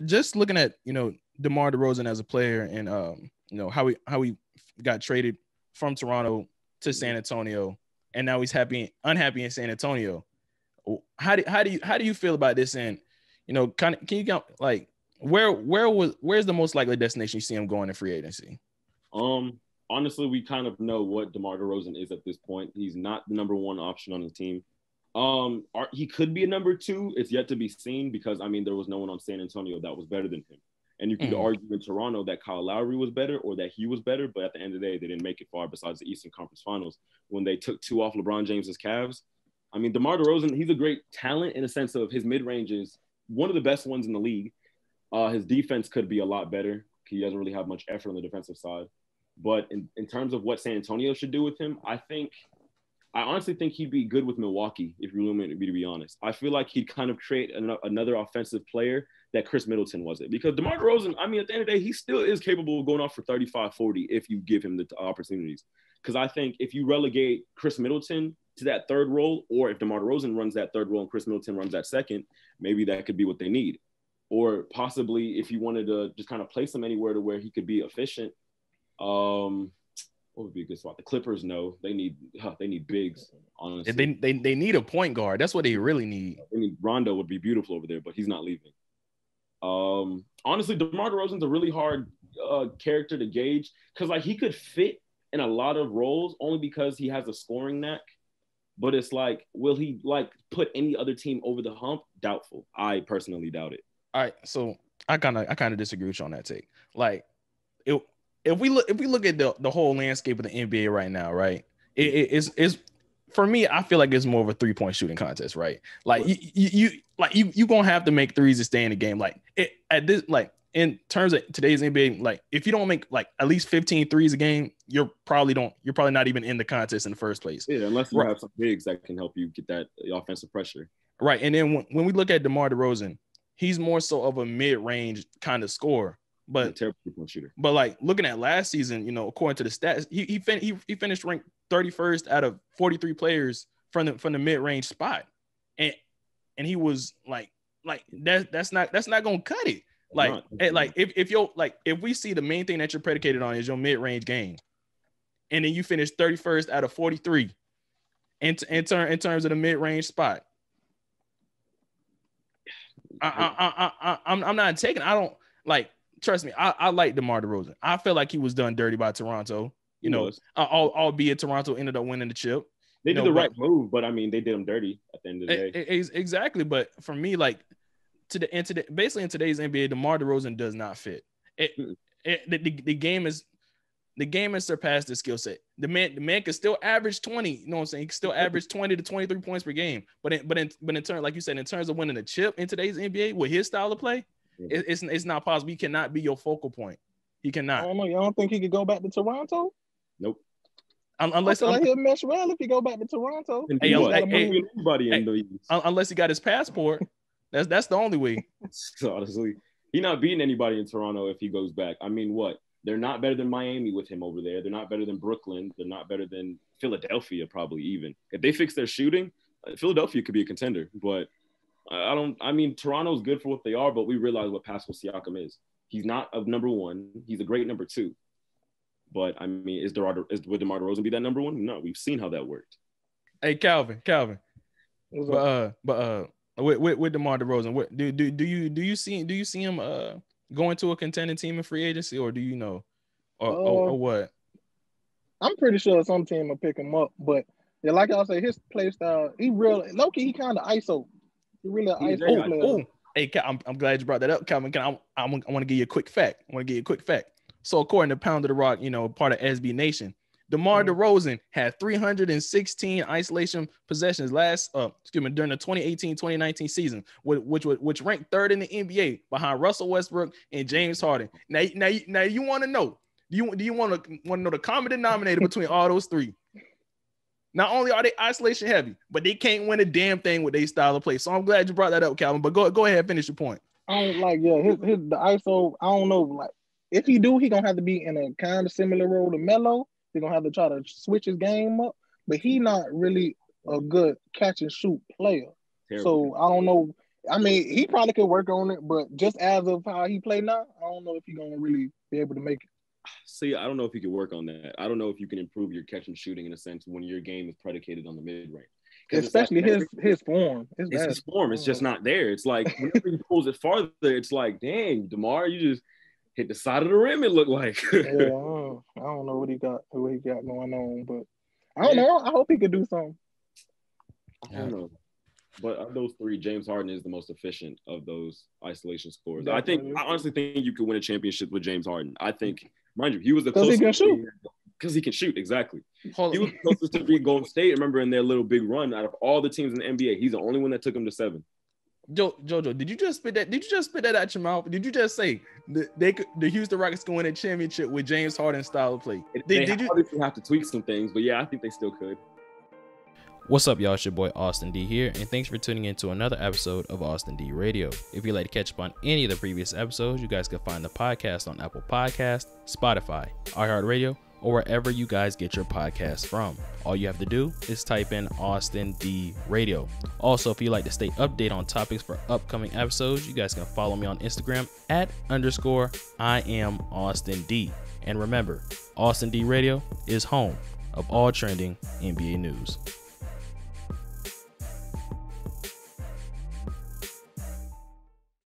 just looking at DeMar DeRozan as a player and how he got traded from Toronto to San Antonio, and now he's unhappy in San Antonio. How do you feel about this? And can you count like where's the most likely destination you see him going in free agency? Honestly, we kind of know what DeMar DeRozan is at this point. He's not the number one option on the team. He could be a number two. It's yet to be seen because there was no one on San Antonio that was better than him. And you could argue in Toronto that Kyle Lowry was better or that he was better, but at the end of the day, they didn't make it far besides the Eastern Conference Finals when they took 2 off LeBron James's Cavs. DeMar DeRozan, he's a great talent in the sense of his mid-range is one of the best ones in the league. His defense could be a lot better. He doesn't really have much effort on the defensive side. But in terms of what San Antonio should do with him, I honestly think he'd be good with Milwaukee, if you want me to be honest. I feel like he'd kind of create another offensive player that Chris Middleton wasn't. Because DeMar DeRozan, at the end of the day, he still is capable of going off for 35, 40 if you give him the opportunities. Because I think if you relegate Chris Middleton to that third role, or if DeMar DeRozan runs that third role and Chris Middleton runs that second, maybe that could be what they need. Or possibly if you wanted to just kind of place him anywhere to where he could be efficient, what would be a good spot? The Clippers, no. They need bigs, honestly. They need a point guard. That's what they really need. Rondo would be beautiful over there, but he's not leaving. Honestly, DeMar DeRozan's a really hard character to gauge because he could fit in a lot of roles only because he has a scoring knack. But it's like, will he put any other team over the hump? Doubtful. I personally doubt it. All right, so I kind of disagree with you on that take. If we look at the whole landscape of the NBA right now, right? It's for me, I feel like it's more of a 3-point shooting contest, right? You gonna have to make threes to stay in the game. In terms of today's NBA, if you don't make at least 15 threes a game, you're probably not even in the contest in the first place. Yeah, unless you have some bigs that can help you get that offensive pressure. Right. And then when we look at DeMar DeRozan, he's more so of a mid-range kind of scorer. But terrible 3-point shooter. But looking at last season, according to the stats, he finished ranked 31st out of 43 players from the mid-range spot, and he was that's not gonna cut it. If we see the main thing that you're predicated on is your mid-range game, and then you finish 31st out of 43 in terms of the mid-range spot, I'm not taking. I don't like. Trust me, I like DeMar DeRozan. I feel like he was done dirty by Toronto. Albeit Toronto ended up winning the chip. They did the right move, but they did him dirty at the end of the day. Exactly, but for me, basically in today's NBA, DeMar DeRozan does not fit. The game has surpassed his skill set. The man can still average 20. You know what I'm saying? He can still average 20 to 23 points per game. But in turn, like you said, in terms of winning a chip in today's NBA with his style of play, it's not possible. He cannot be your focal point. He cannot. I don't know. You don't think he could go back to Toronto? Nope. Unless he'll mesh well if he go back to Toronto. Unless he got his passport. That's the only way. Honestly, he's not beating anybody in Toronto if he goes back. What? They're not better than Miami with him over there. They're not better than Brooklyn. They're not better than Philadelphia, probably even. If they fix their shooting, Philadelphia could be a contender. But Toronto's good for what they are, but we realize what Pascal Siakam is. He's not a number one. He's a great number two. But, would DeMar DeRozan be that number one? No, we've seen how that worked. Hey, Calvin. With DeMar DeRozan, do you see him going to a contending team in free agency, or do you know, or what? I'm pretty sure some team will pick him up, but yeah, like I say, his play style, he kind of ISO. He really ISO player. Hey, I'm glad you brought that up, Calvin. I want to give you a quick fact. So according to Pound of the Rock, part of SB Nation, DeMar DeRozan had 316 isolation possessions during the 2018-2019 season, which ranked third in the NBA behind Russell Westbrook and James Harden. Now you want to know? Do you want to know the common denominator between all those three? Not only are they isolation heavy, but they can't win a damn thing with their style of play. So I'm glad you brought that up, Calvin. But go ahead and finish your point. I don't the ISO. I don't know. If he do, he gonna have to be in a kind of similar role to Melo. He's gonna have to try to switch his game up, but he not really a good catch and shoot player. Terrible. So I don't know I mean, he probably could work on it, but just as of how he play now, I don't know if he's gonna really be able to make it. See, I don't know if you could work on that. I don't know if you can improve your catch and shooting in a sense when your game is predicated on the mid range. Especially like, his form. It's his form. It's just not there. It's like whenever he pulls it farther, it's like, dang, DeMar, you just hit the side of the rim. It looked like. Yeah, I don't know what he got going on, but I don't know. I hope he could do something. I don't know. But of those three, James Harden is the most efficient of those isolation scorers. I honestly think you could win a championship with James Harden. I think, mind you, he was the closest. Because he can shoot, exactly. He was closest to being Golden State. Remember in their little big run, out of all the teams in the NBA, he's the only one that took him to 7. Jojo, did you just spit that out your mouth? Did you just say the Houston Rockets can win a championship with James Harden's style of play? They obviously have to tweak some things, but yeah, I think they still could. What's up, y'all? It's your boy Austin D here, and thanks for tuning in to another episode of Austin D Radio. If you'd like to catch up on any of the previous episodes, you guys can find the podcast on Apple Podcasts, Spotify, iHeartRadio, or wherever you guys get your podcasts from. All you have to do is type in Austin D Radio. Also, if you'd like to stay updated on topics for upcoming episodes, you guys can follow me on Instagram @_I am Austin D. And remember, Austin D Radio is home of all trending NBA news.